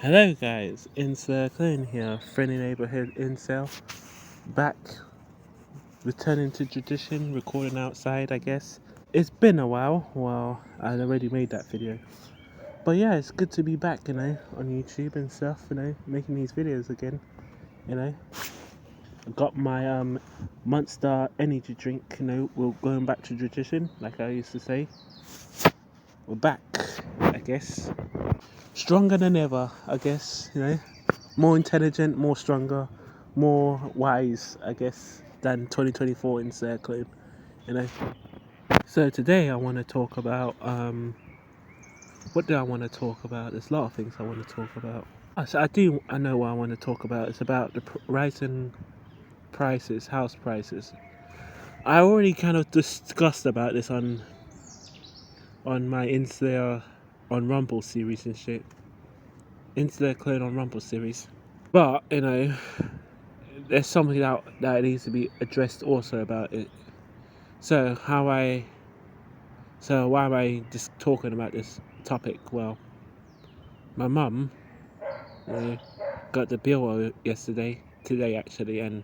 Hello guys, Inslayerclone here, friendly neighborhood incel, back, returning to tradition, recording outside I guess. It's been a while, well, I already made that video. But yeah, it's good to be back, on YouTube and stuff, making these videos again, I got my Monster energy drink, we're going back to tradition, like I used to say. We're back, I guess. Stronger than ever, I guess, more intelligent, more stronger, more wise, I guess, than 2024 Inslayerclone, you know. So today I want to talk about what do I want to talk about? There's a lot of things I want to talk about. I know what I want to talk about. It's about the rising prices, house prices. I already kind of discussed about this on my Inslayer on Rumble series and shit. Inslayerclone on Rumble series, but there's something that needs to be addressed also about it. So why am I just talking about this topic? Well, my mum got the bill today actually, and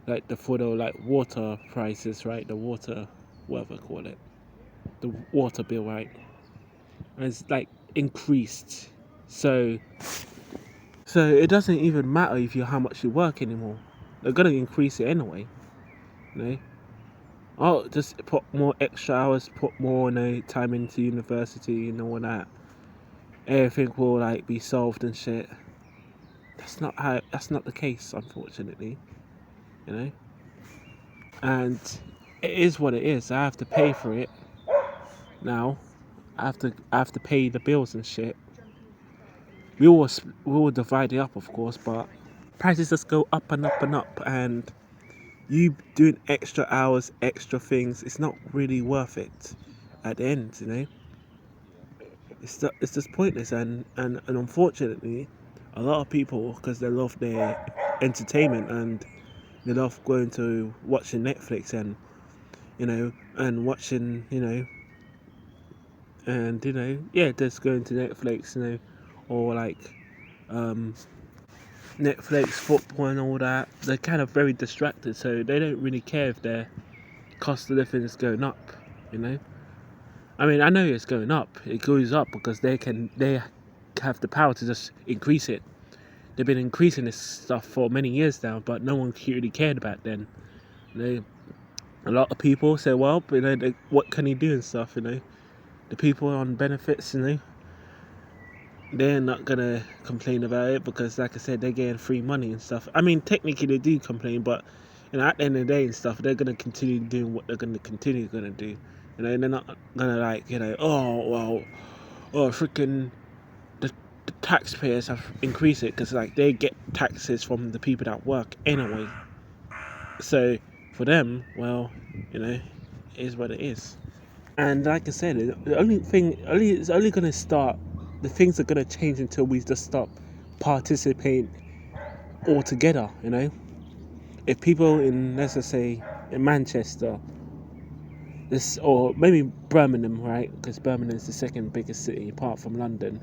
for the water prices, right? The water, whatever I call it, the water bill, right? And it's increased. So it doesn't even matter if how much you work anymore. They're gonna increase it anyway, Oh, just put more extra hours, put more time into university and all that. Everything will be solved and shit. That's not the case, unfortunately. And it is what it is. I have to pay for it now. I have to pay the bills and shit. We will divide it up, of course, but prices just go up and up and up, and you doing extra hours, extra things, it's not really worth it at the end, It's just pointless, and unfortunately, a lot of people, because they love their entertainment and they love going to watching Netflix and and watching and yeah, just going to Netflix, or Netflix, football and all that. They're kind of very distracted, so they don't really care if their cost of living is going up, I mean, I know it's going up. It goes up because they have the power to just increase it. They've been increasing this stuff for many years now, but no one really cared about then. A lot of people say, well, what can he do and stuff, The people on benefits, they're not gonna complain about it because, like I said, they're getting free money and stuff. I mean, technically they do complain, but at the end of the day and stuff, they're gonna continue doing what they're gonna do. They're not gonna freaking the taxpayers have increased it because they get taxes from the people that work anyway. So for them, well, it is what it is. And like I said, it's only gonna start. The things are gonna change until we just stop participating altogether. If people in, let's just say, in Manchester, or maybe Birmingham, right? Because Birmingham is the second biggest city apart from London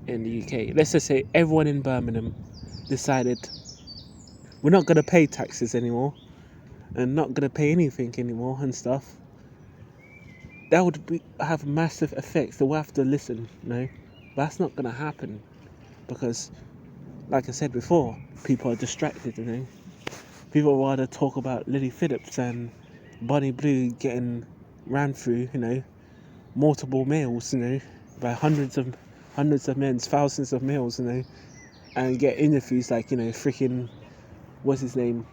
in the UK. Let's just say everyone in Birmingham decided we're not gonna pay taxes anymore and not gonna pay anything anymore and stuff. That would have massive effects. They will have to listen, But that's not gonna happen because, like I said before, people are distracted, People rather talk about Lily Phillips and Bonnie Blue getting ran through, multiple males, by hundreds of men, thousands of males, and get interviews freaking, what's his name,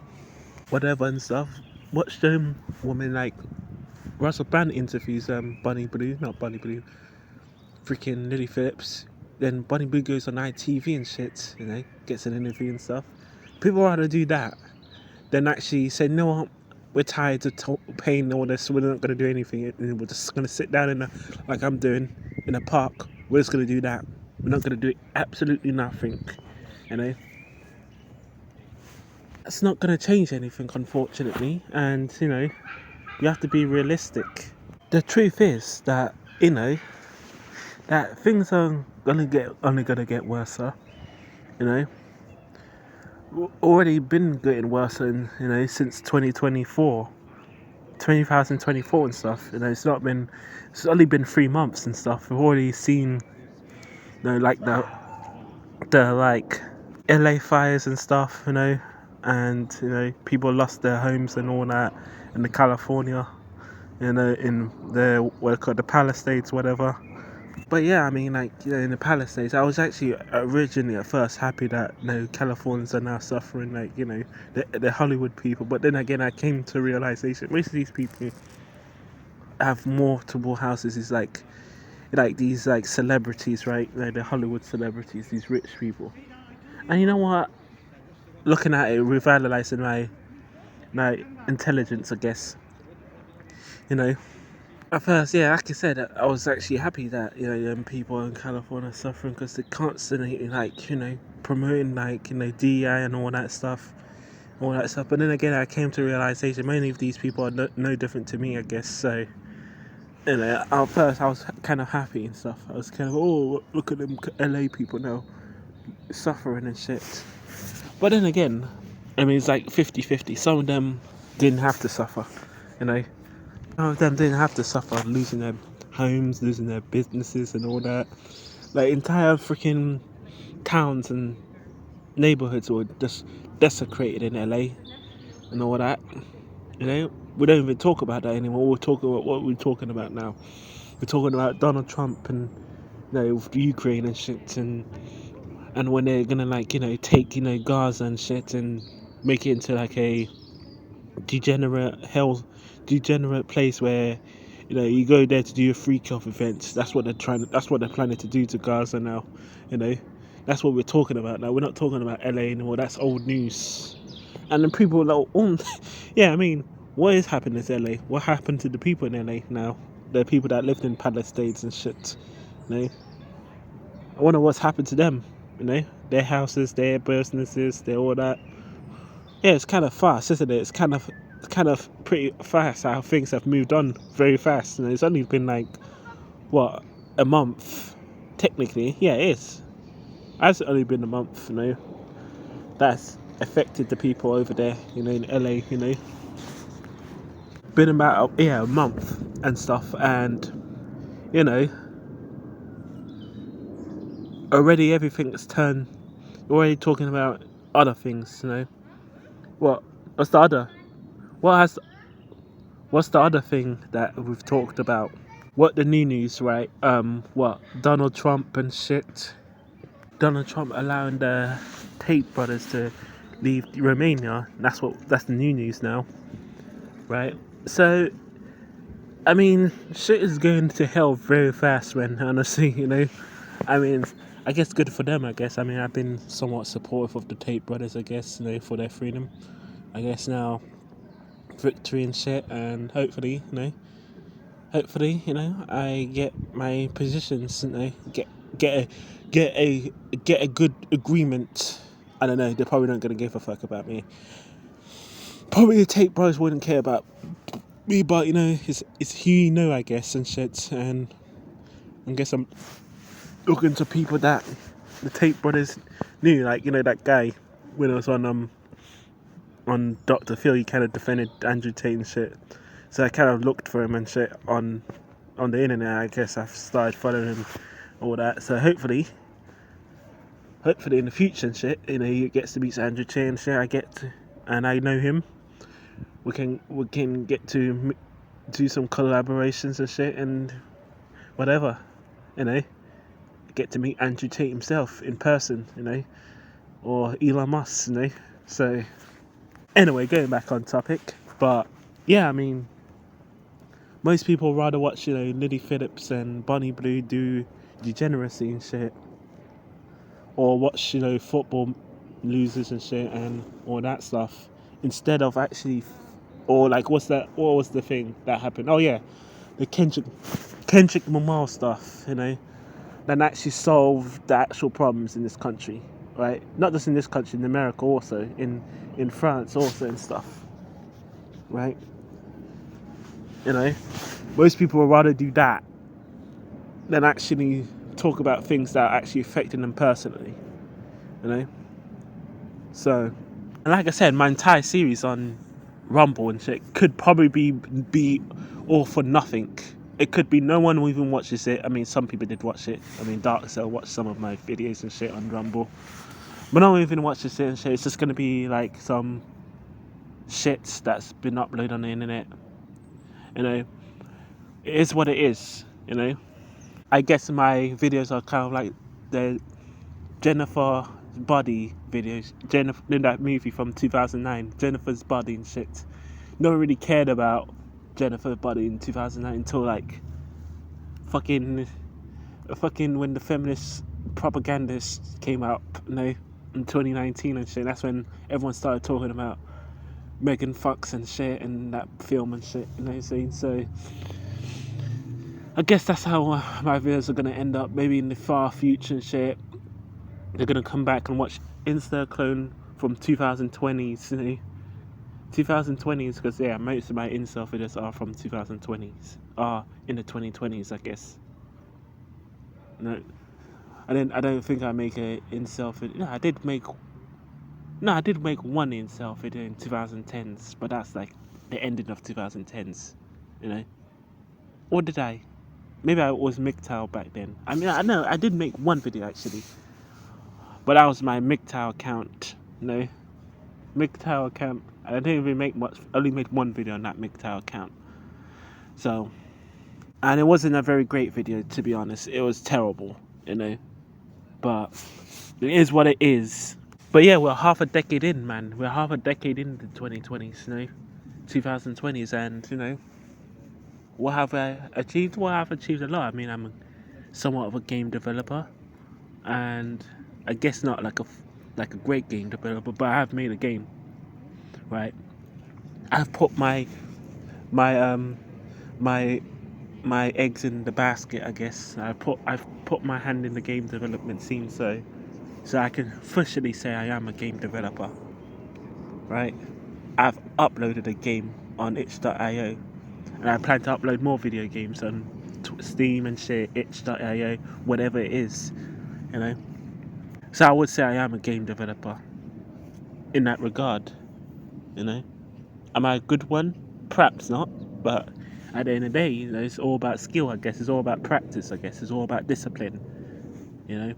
whatever and stuff. Watch them women like Russell Brand interviews Bonnie Blue, not Bonnie Blue, freaking Lily Phillips. Then Bonnie Blue goes on ITV and shit, gets an interview and stuff. People rather do that than actually say, no, we're tired of paying all this, so we're not going to do anything. And we're just going to sit down like I'm doing, in a park. We're just going to do that. We're not going to do absolutely nothing, That's not going to change anything, unfortunately. And, you have to be realistic. The truth is that, that things are only gonna get worse, you know. Already been getting worse, and since 2024 and stuff. It's only been 3 months and stuff. We've already seen, like the like LA fires and stuff, and people lost their homes and all that in the California, in the what called the Palisades, whatever. But yeah, I mean, like, in the Palisades, I was actually originally at first happy that Californians are now suffering, like, the Hollywood people. But then again, I came to realization most of these people have multiple houses. Is like these like celebrities, right? Like the Hollywood celebrities, these rich people. And you know what? Looking at it, revitalizing my intelligence, I guess. You know, at first, yeah, like I said, I was actually happy that people in California are suffering because they're constantly promoting DEI and all that stuff. But then again, I came to realization many of these people are no different to me, I guess. So at first I was kind of happy and stuff. I was kind of, oh, look at them LA people now suffering and shit. But then again, I mean, it's like 50-50. Some of them didn't have to suffer, Some of them didn't have to suffer losing their homes, losing their businesses and all that. Like entire freaking towns and neighborhoods were just desecrated in LA and all that. We don't even talk about that anymore. We're talking about what we're talking about now. We're talking about Donald Trump and Ukraine and shit, and when they're gonna take Gaza and shit and make it into like a degenerate place where you go there to do a freak off event. That's what they're planning to do to Gaza now. That's what we're talking about now. We're not talking about LA anymore. That's old news. And then people are like, oh, yeah, I mean, what is happening in LA? What happened to the people in LA now? The people that lived in Palisades and shit. I wonder what's happened to them. Their houses, their businesses, their all that. Yeah, it's kind of fast, isn't it? It's kind of pretty fast how things have moved on very fast. It's only been like what, a month, technically. Yeah, it is. It's only been a month. That's affected the people over there. In LA. Been about a month and stuff, and already everything's turned. Already talking about other things. What? What's the other? What's the other thing that we've talked about? What the new news, right? What Donald Trump and shit. Donald Trump allowing the Tate brothers to leave Romania. That's the new news now, right? So, I mean, shit is going to hell very fast, when honestly, I mean, I guess good for them. I guess. I mean, I've been somewhat supportive of the Tate brothers. I guess for their freedom. I guess now victory and shit, and hopefully, I get my positions. Get a good agreement. I don't know. They're probably not gonna give a fuck about me. Probably the Tate brothers wouldn't care about me, but it's who I guess, and shit. And I guess I'm looking to people that the Tate brothers knew, like that guy when I was on Dr. Phil. He kind of defended Andrew Tate and shit. So I kind of looked for him and shit on the internet. I guess I've started following him, all that. So hopefully in the future and shit, he gets to meet Andrew Tate and shit. And I know him. We can get to do some collaborations and shit and whatever, Get to meet Andrew Tate himself in person, or Elon Musk, So anyway, going back on topic, but yeah, I mean, most people rather watch Lily Phillips and Bonnie Blue do degeneracy and shit, or watch football losers and shit and all that stuff, instead of actually, or like what was the thing that happened? Oh yeah, the Kendrick Lamar stuff, that actually solved the actual problems in this country, right? Not just in this country, in America also, in France also and stuff, right? Most people would rather do that than actually talk about things that are actually affecting them personally, you know. So, and like I said, my entire series on Rumble and shit could probably be all for nothing. It could be no one even watches it. I mean, some people did watch it. I mean, Dark Cell watched some of my videos and shit on Rumble, but no one even watches it and shit. It's just gonna be like some shit that's been uploaded on the internet. You know, it is what it is. You know, I guess my videos are kind of like the Jennifer Body videos. Jennifer in that movie from 2009, Jennifer's Body and shit. No one really cared about Jennifer Body in 2009 until like fucking when the feminist propagandists came out, you know, in 2019 and shit. That's when everyone started talking about Megan Fox and shit and that film and shit, you know what I'm saying? So I guess that's how my videos are gonna end up. Maybe in the far future and shit, they're gonna come back and watch Inslayerclone from 2020s, you know. 2020s, because yeah, most of my incel videos are from 2020s, are in the 2020s, I guess. No, I don't think I make a incel video. No, I did make one incel video in 2010s, but that's like the ending of 2010s, you know. Or did I? Maybe I was MGTOW back then. I mean, I know I did make one video actually, but that was my MGTOW account, you know. MGTOW account. I didn't even make much. I only made one video on that MGTOW account. So, and it wasn't a very great video, to be honest. It was terrible, you know. But it is what it is. But yeah, we're half a decade in, man. We're half a decade in the 2020s, you know, 2020s, and you know, what have I achieved? Well, I've achieved a lot. I mean, I'm somewhat of a game developer, and I guess not like a great game developer, but I have made a game. Right, I've put my eggs in the basket, I guess. I've put my hand in the game development scene, so I can officially say I am a game developer. Right, I've uploaded a game on itch.io, and I plan to upload more video games on Steam and shit, itch.io, whatever it is, you know. So I would say I am a game developer in that regard, you know. Am I a good one? Perhaps not, but at the end of the day, you know, it's all about skill, I guess. It's all about practice, I guess. It's all about discipline, you know.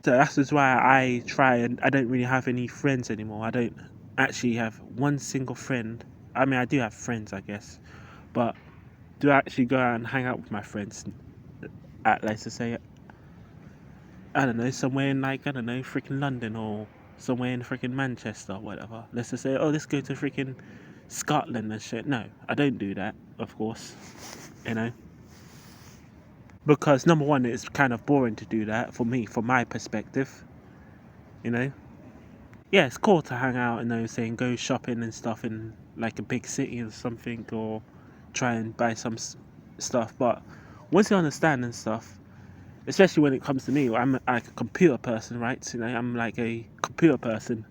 So that's just why I try, and I don't really have any friends anymore. I don't actually have one single friend. I mean, I do have friends, I guess, but do I actually go out and hang out with my friends at, let's just say, I don't know, somewhere in like, I don't know, freaking London or somewhere in freaking Manchester or whatever. Let's just say, oh, let's go to freaking Scotland and shit. No, I don't do that, of course, you know. Because number one, it's kind of boring to do that for me, from my perspective, you know. Yeah, it's cool to hang out, you know, saying go shopping and stuff in like a big city or something, or try and buy some stuff. But once you understand and stuff, especially when it comes to me, I'm like a computer person, right? You know, I'm like a computer person,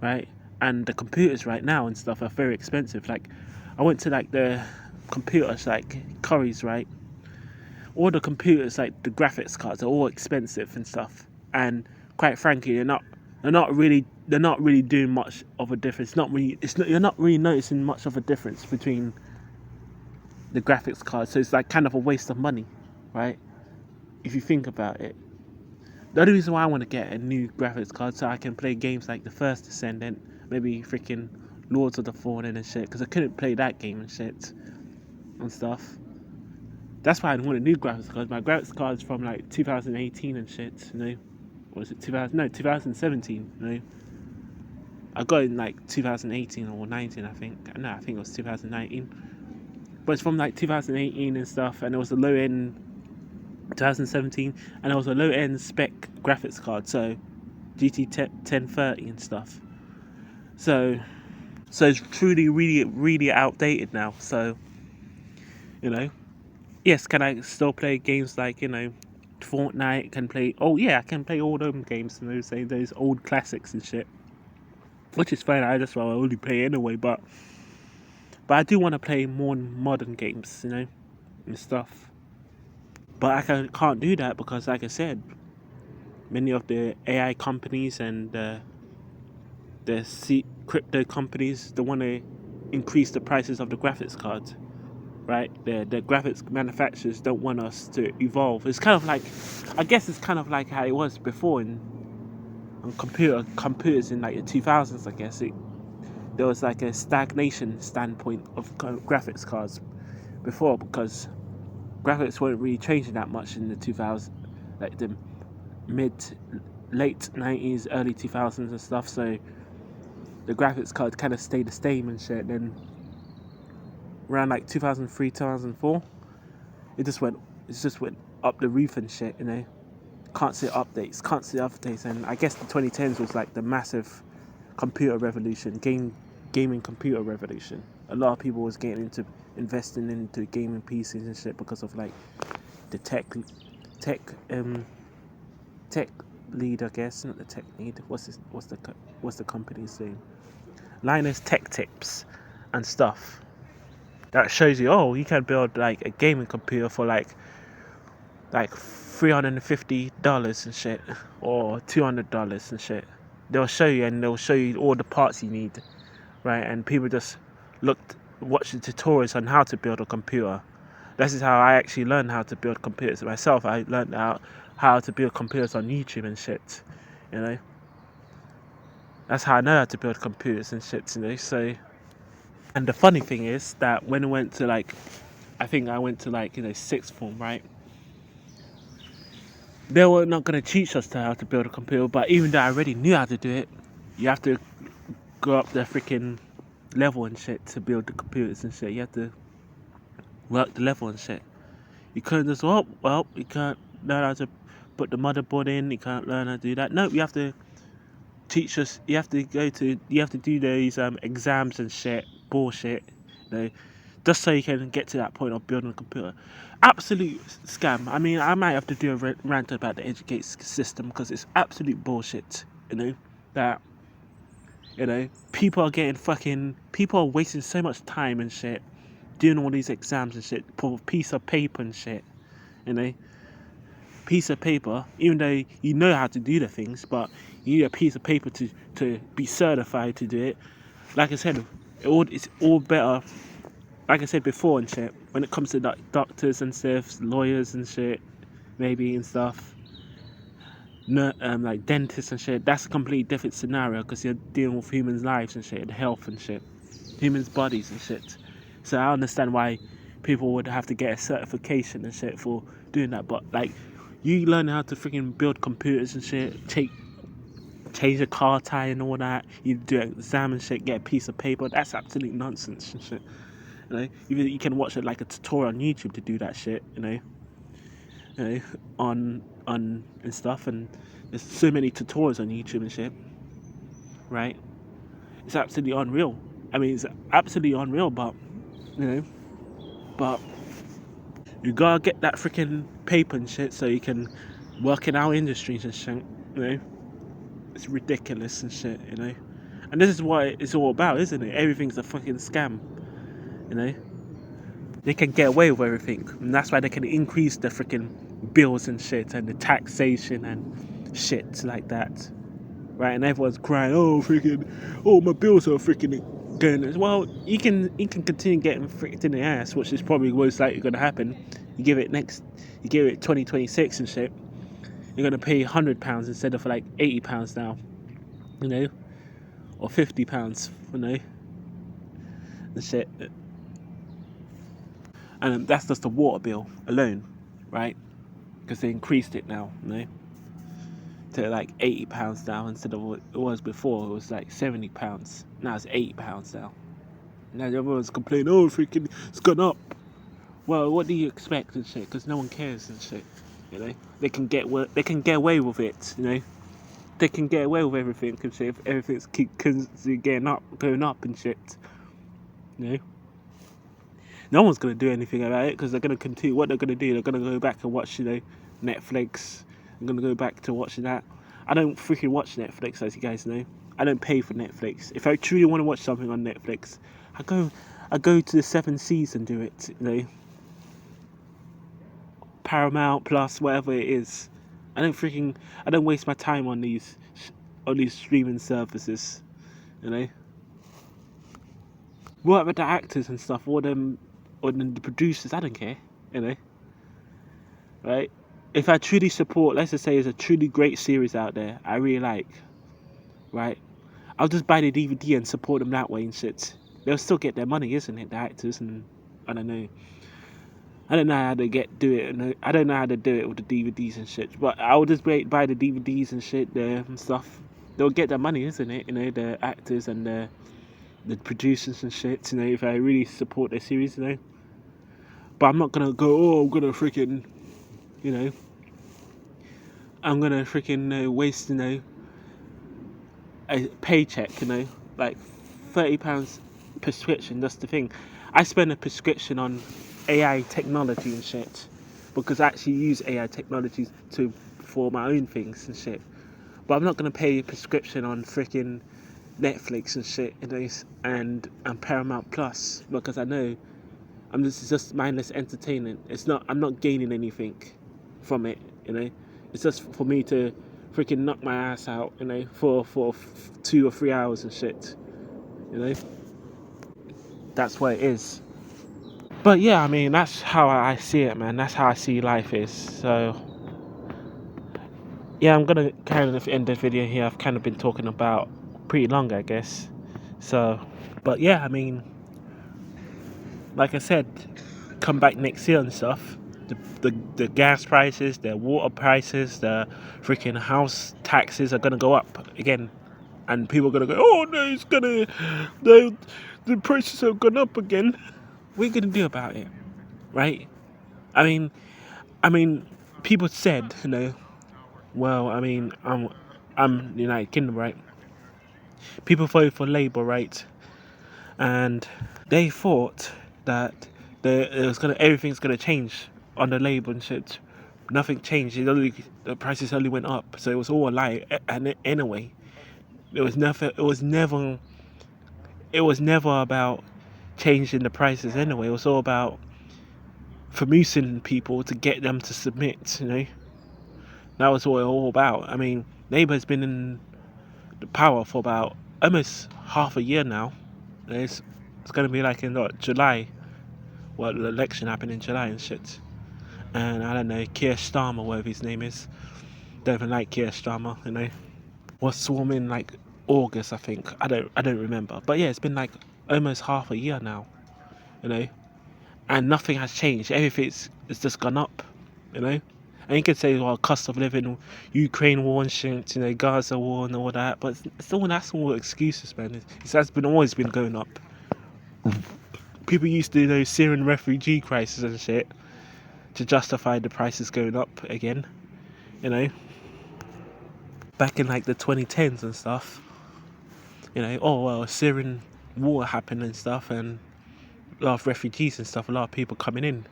right? And the computers right now and stuff are very expensive. Like, I went to like the computers, like Curry's, right? All the computers, like the graphics cards, are all expensive and stuff. And quite frankly, they're not really doing much of a difference. You're not really noticing much of a difference between the graphics cards. So it's like kind of a waste of money, right? If you think about it. The only reason why I want to get a new graphics card so I can play games like The First Descendant, maybe freaking Lords of the Fallen and shit, because I couldn't play that game and shit and stuff. That's why I want a new graphics card. My graphics card's from like 2018 and shit, you know. Or was it 2017, you know. I got it in like 2018 or 19, I think. No, I think it was 2019. But it's from like 2018 and stuff, and it was a low end 2017, and it was a low end spec graphics card, so GT 1030 and stuff. So it's truly really outdated now. So, you know, yes, can I still play games like, you know, Fortnite? Can play? Oh yeah, I can play all those games, you know, say those old classics and shit, which is fine. I just only play anyway, but I do want to play more modern games, you know, and stuff. But can't do that because, like I said, many of the AI companies and the crypto companies, they want to increase the prices of the graphics cards, right? The graphics manufacturers don't want us to evolve. It's kind of like, I guess it's kind of like how it was before on computers in like the 2000s. I guess there was like a stagnation standpoint of graphics cards before, because graphics weren't really changing that much in the 2000s, like the late 90s, early 2000s and stuff. So the graphics card kind of stayed the same and shit. Then around like 2003, 2004, it just went up the roof and shit. Can't see updates, and I guess the 2010s was like the massive computer revolution, gaming computer revolution. A lot of people was getting into investing into gaming PCs and shit because of like the tech lead, I guess. Not the tech lead. What's the company's name? Linus Tech Tips and stuff. That shows you, oh, you can build like a gaming computer for like $350 and shit, or $200 and shit. They'll show you all the parts you need, right? And people just watching tutorials on how to build a computer. This is how I actually learned how to build computers myself. I learned how to build computers on YouTube and shit, That's how I know how to build computers and shit, So, and the funny thing is that when I went to I think I went to sixth form, right? They were not going to teach us how to build a computer, but even though I already knew how to do it, you have to go up the freaking level and shit to build the computers and shit. You have to work the level and shit. You couldn't just, you can't learn how to put the motherboard in, you can't learn how to do that. No, you have to teach us, you have to do these exams and shit, bullshit, just so you can get to that point of building a computer. Absolute scam. I mean, I might have to do a rant about the education system because it's absolute bullshit, that, people are wasting so much time and shit, doing all these exams and shit, for a piece of paper and shit, piece of paper, even though you know how to do the things, but you need a piece of paper to be certified to do it. Like I said, it's all better, like I said before and shit, when it comes to like doctors and stuff, lawyers and shit, maybe and stuff, like dentists and shit, that's a completely different scenario because you're dealing with humans' lives and shit, and health and shit, humans' bodies and shit. So I understand why people would have to get a certification and shit for doing that, but like, you learn how to freaking build computers and shit, change a car tire and all that, you do an exam and shit, get a piece of paper, that's absolute nonsense and shit. You can watch it like a tutorial on YouTube to do that shit, on and stuff, and there's so many tutorials on YouTube and shit, right? It's absolutely unreal. I mean, it's absolutely unreal, but but you gotta get that freaking paper and shit so you can work in our industries and shit, It's ridiculous and shit, And this is what it's all about, isn't it? Everything's a fucking scam, They can get away with everything, and that's why they can increase the freaking bills and shit, and the taxation and shit like that, right? And everyone's crying, my bills are freaking going. Well, you can continue getting fricked in the ass, which is probably most likely going to happen. You give it 2026 and shit, you're going to pay £100 instead of like £80 now, or £50, and shit. And that's just the water bill alone, right? Because they increased it now, to like £80 now instead of what it was before. It was like £70. Now it's £80 now. Now everyone's complaining, freaking, it's gone up. Well, what do you expect and shit? Because no one cares and shit, They can get away with it, They can get away with everything and shit if everything's going up and shit, No one's going to do anything about it because they're going to continue. What they're going to do, they're going to go back and watch, Netflix. I'm going to go back to watching that. I don't freaking watch Netflix, as you guys know. I don't pay for Netflix. If I truly want to watch something on Netflix, I go to the 7 Seas and do it, Paramount Plus, whatever it is. I don't waste my time on these streaming services, you know. What about the actors and stuff, or the producers? I don't care, you know. Right? If I truly support, let's just say, there's a truly great series out there I really like, right? I'll just buy the DVD and support them that way and shit. They'll still get their money, isn't it? The actors, and I don't know. I don't know how to do it. I don't know how to do it with the DVDs and shit. But I'll just buy the DVDs and shit there and stuff. They'll get their money, isn't it? You know, the actors and the producers and shit. You know, if I really support their series, you know. But I'm not gonna go. Oh, I'm gonna freaking, you know. I'm gonna freaking waste, you know, a paycheck, you know, like £30 prescription. That's the thing. I spend a prescription on AI technology and shit, because I actually use AI technology for my own things and shit. But I'm not gonna pay a prescription on freaking Netflix and shit, you know, and Paramount Plus, because I know this is just mindless entertainment. I'm not gaining anything from it, you know. It's just for me to freaking knock my ass out, you know, for 2 or 3 hours and shit, you know. That's what it is. But yeah, I mean, that's how I see it, man. That's how I see life is. So yeah, I'm gonna kind of end the video here. I've kind of been talking about pretty long, I guess. So, but yeah, I mean, like I said, come back next year and stuff. The gas prices, the water prices, the freaking house taxes are gonna go up again, and people are gonna go, oh no, the prices have gone up again. What are you gonna do about it, right? I mean, people said, you know, well, I mean, I'm United Kingdom, right? People voted for Labour, right? And they thought that everything's gonna change on the Labour and shit. Nothing changed. The prices only went up. So it was all a lie. And anyway, it was never about changing the prices. Anyway, it was all about forcing people to get them to submit. You know, that was what it was all about. I mean, Labour's been in the power for about almost half a year now. It's going to be like in July. Well, the election happened in July and shit. And I don't know, Keir Starmer, whatever his name is. Don't even like Keir Starmer, you know. Was swarming like August, I think. I don't remember. But yeah, it's been like almost half a year now, you know. And nothing has changed. Everything's just gone up, you know. And you could say, well, cost of living, Ukraine war and shit, you know, Gaza war and all that. But that's all excuses, man. Always been going up. People used to, you know, Syrian refugee crisis and shit to justify the prices going up again, you know. Back in like the 2010s and stuff, you know, oh well, Syrian war happened and stuff, and a lot of refugees and stuff, a lot of people coming in,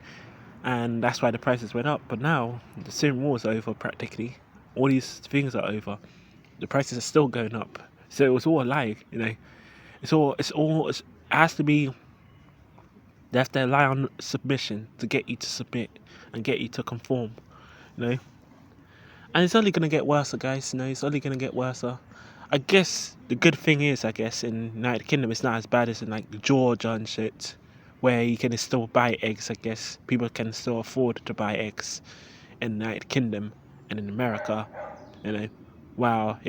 and that's why the prices went up. But now the Syrian war is over practically. All these things are over. The prices are still going up. So it was all a lie, you know. It has to be. They have to rely on submission to get you to submit and get you to conform, you know. And it's only going to get worse, guys, you know. It's only going to get worse. I guess the good thing is, I guess, in United Kingdom, it's not as bad as in like Georgia and shit, where you can still buy eggs, I guess. People can still afford to buy eggs in the United Kingdom and in America, you know. While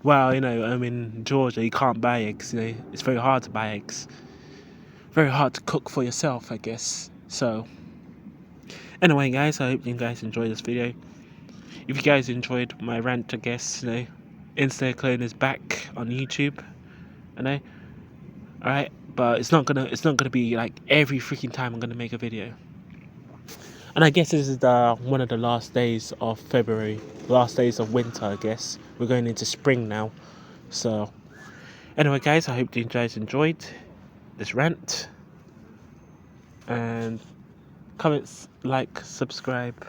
I'm in Georgia, you can't buy eggs, you know. It's very hard to buy eggs. Very hard to cook for yourself, I guess. So anyway, guys, I hope you guys enjoyed this video. If you guys enjoyed my rant, I guess, you know, Inslayerclone is back on YouTube, you know. Alright, but it's not gonna be like every freaking time I'm gonna make a video. And I guess this is one of the last days of February, last days of winter, I guess. We're going into spring now. So anyway, guys, I hope you guys enjoyed this rant. And comments, like, subscribe.